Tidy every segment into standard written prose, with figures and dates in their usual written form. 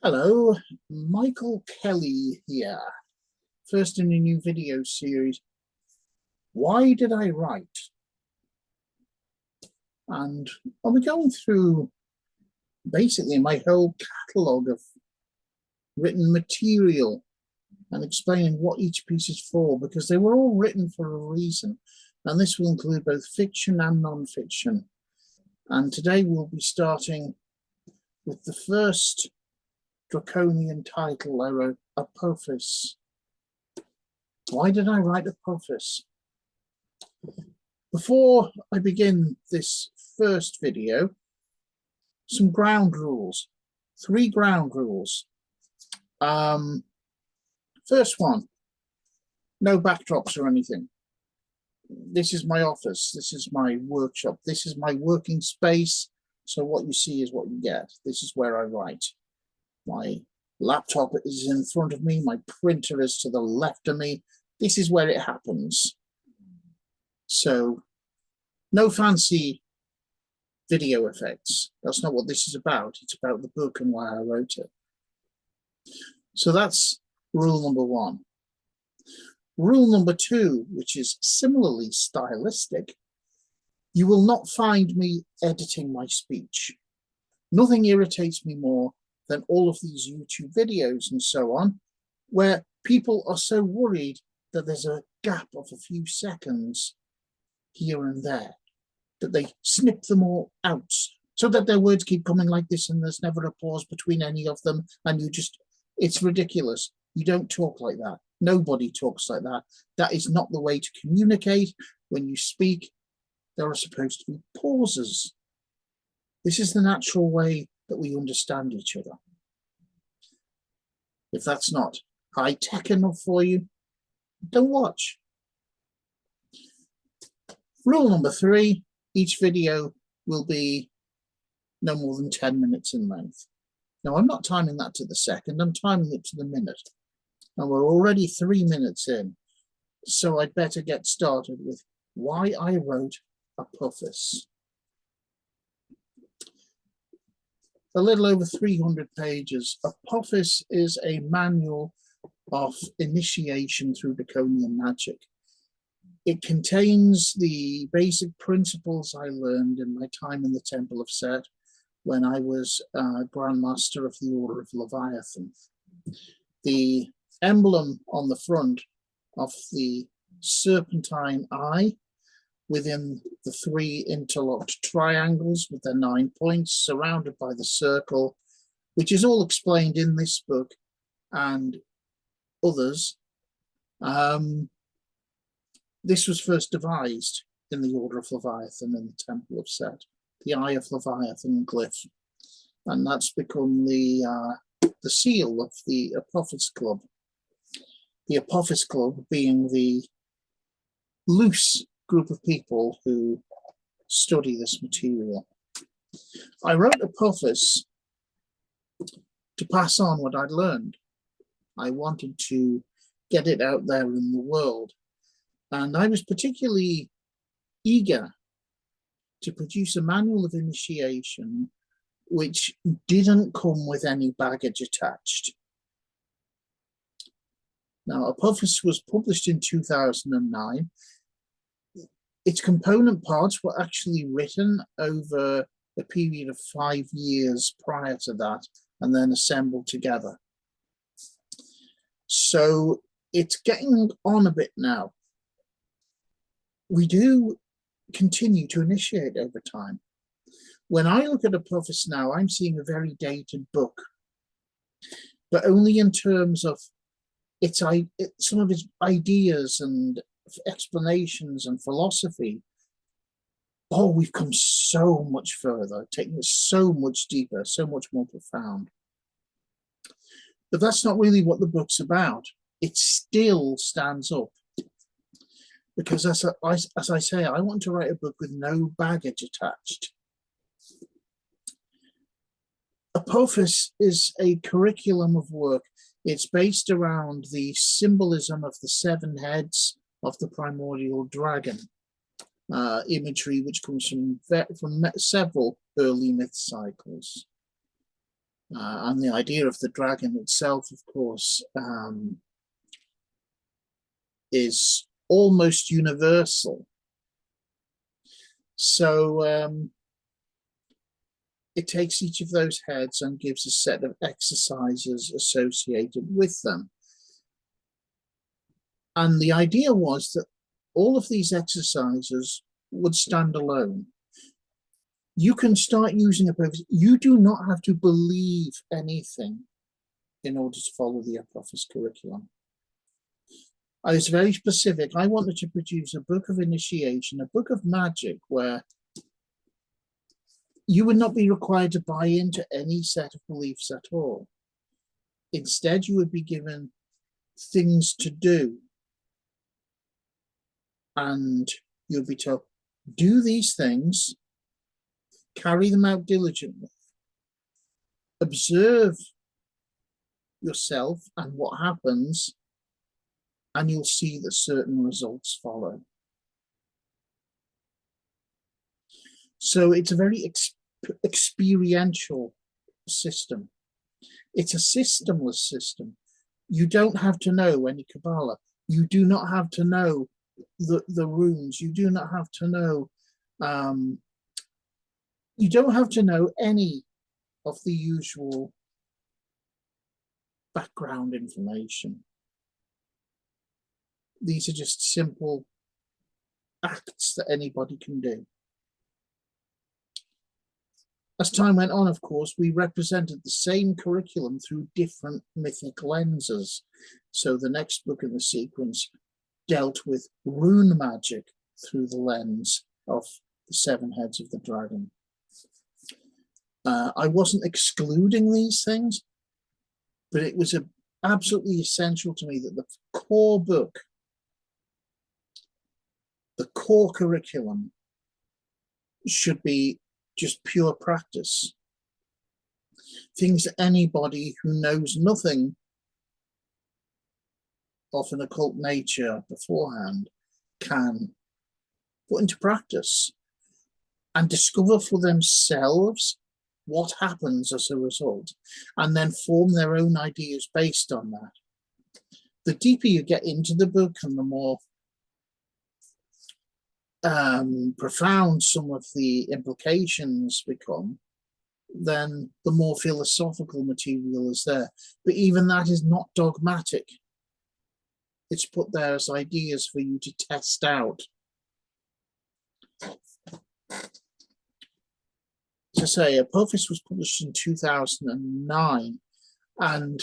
Hello, Michael Kelly here. First in a new video series, Why Did I Write? And I'll be going through basically my whole catalogue of written material and explaining what each piece is for, because they were all written for a reason. And this will include both fiction and non-fiction. And today we'll be starting with the first draconian title I wrote, Apophis. Why did I write Apophis? Before I begin this first video, some ground rules, 3 ground rules. First one, no backdrops or anything. This is my office, this is my workshop, this is my working space, so what you see is what you get. This is where I write. My laptop is in front of me, my printer is to the left of me. This is where it happens. So no fancy video effects. That's not what this is about. It's about the book and why I wrote it. So that's rule number 1. Rule number 2, which is similarly stylistic, you will not find me editing my speech. Nothing irritates me more than all of these YouTube videos and so on, where people are so worried that there's a gap of a few seconds here and there, that they snip them all out so that their words keep coming like this and there's never a pause between any of them, and it's ridiculous. You don't talk like that. Nobody talks like that. That is not the way to communicate. When you speak, there are supposed to be pauses. This is the natural way that we understand each other. If that's not high-tech enough for you, don't watch. Rule number 3, each video will be no more than 10 minutes in length. Now, I'm not timing that to the second, I'm timing it to the minute. And we're already 3 minutes in, so I'd better get started with why I wrote Apophis. A little over 300 pages. Apophis is a manual of initiation through draconian magic. It contains the basic principles I learned in my time in the Temple of Set when I was Grand Master of the Order of Leviathan. The emblem on the front of the serpentine eye within the 3 interlocked triangles with their 9 points, surrounded by the circle, which is all explained in this book and others. This was first devised in the Order of Leviathan in the Temple of Set, the Eye of Leviathan glyph, and that's become the seal of the Apophis Club. The Apophis Club being the loose group of people who study this material. I wrote Apophis to pass on what I'd learned. I wanted to get it out there in the world, and I was particularly eager to produce a manual of initiation which didn't come with any baggage attached. Now, Apophis was published in 2009. Its component parts were actually written over a period of 5 years prior to that, and then assembled together. So it's getting on a bit now. We do continue to initiate over time. When I look at Apophis now, I'm seeing a very dated book, but only in terms of some of its ideas and explanations and philosophy. Oh, we've come so much further, taking it so much deeper, so much more profound. But that's not really what the book's about. It still stands up. Because as I say, I want to write a book with no baggage attached. Apophis is a curriculum of work. It's based around the symbolism of the 7 heads of the primordial dragon, imagery which comes from several early myth cycles. And the idea of the dragon itself, of course, is almost universal. So it takes each of those heads and gives a set of exercises associated with them. And the idea was that all of these exercises would stand alone. You can start using Apophis. You do not have to believe anything in order to follow the Apophis curriculum. I was very specific. I wanted to produce a book of initiation, a book of magic, where you would not be required to buy into any set of beliefs at all. Instead, you would be given things to do. And you'll be told, do these things, carry them out diligently, observe yourself and what happens, and you'll see that certain results follow. So it's a very experiential system. It's a systemless system. You don't have to know any Kabbalah. You do not have to know the runes. You do not have to know, you don't have to know any of the usual background information. These are just simple acts that anybody can do. As time went on, of course, we represented the same curriculum through different mythic lenses. So the next book in the sequence dealt with rune magic through the lens of the 7 heads of the dragon. I wasn't excluding these things, but it was absolutely essential to me that the core book, the core curriculum, should be just pure practice. Things that anybody who knows nothing of an occult nature beforehand can put into practice and discover for themselves what happens as a result, and then form their own ideas based on that. The deeper you get into the book and the more profound some of the implications become, then the more philosophical material is there. But even that is not dogmatic. It's put there as ideas for you to test out. To say, Apophis was published in 2009, and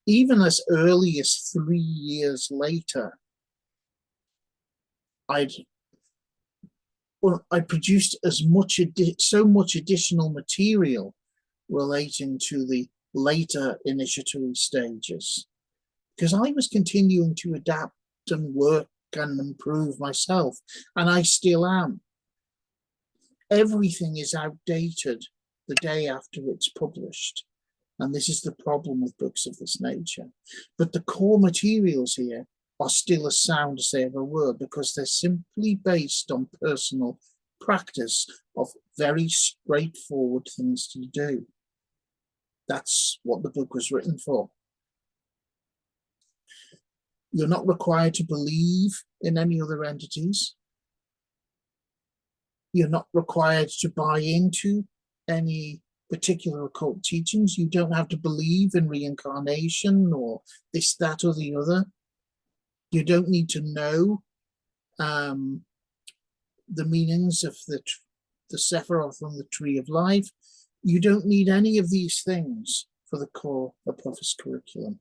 even as early as 3 years later, I produced so much additional material relating to the later initiatory stages, because I was continuing to adapt and work and improve myself, and I still am. Everything is outdated the day after it's published, and this is the problem with books of this nature. But the core materials here are still as sound as they ever were, because they're simply based on personal practice of very straightforward things to do. That's what the book was written for. You're not required to believe in any other entities. You're not required to buy into any particular occult teachings. You don't have to believe in reincarnation or this, that, or the other. You don't need to know the meanings of the Sephiroth on the Tree of Life. You don't need any of these things for the core Apophis curriculum.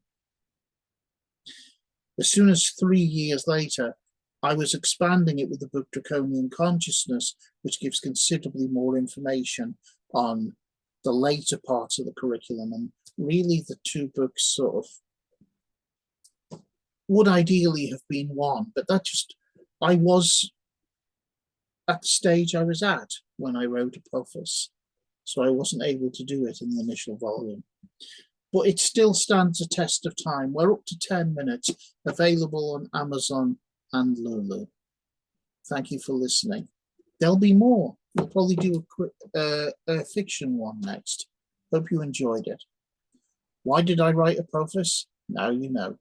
As soon as 3 years later, I was expanding it with the book Draconian Consciousness, which gives considerably more information on the later parts of the curriculum. And really the 2 books sort of would ideally have been one, but that just, I was at the stage I was at when I wrote Apophis, so I wasn't able to do it in the initial volume. But it still stands a test of time. We're up to 10 minutes, available on Amazon and Lulu. Thank you for listening. There'll be more. We'll probably do a quick fiction one next. Hope you enjoyed it. Why did I write Apophis? Now you know.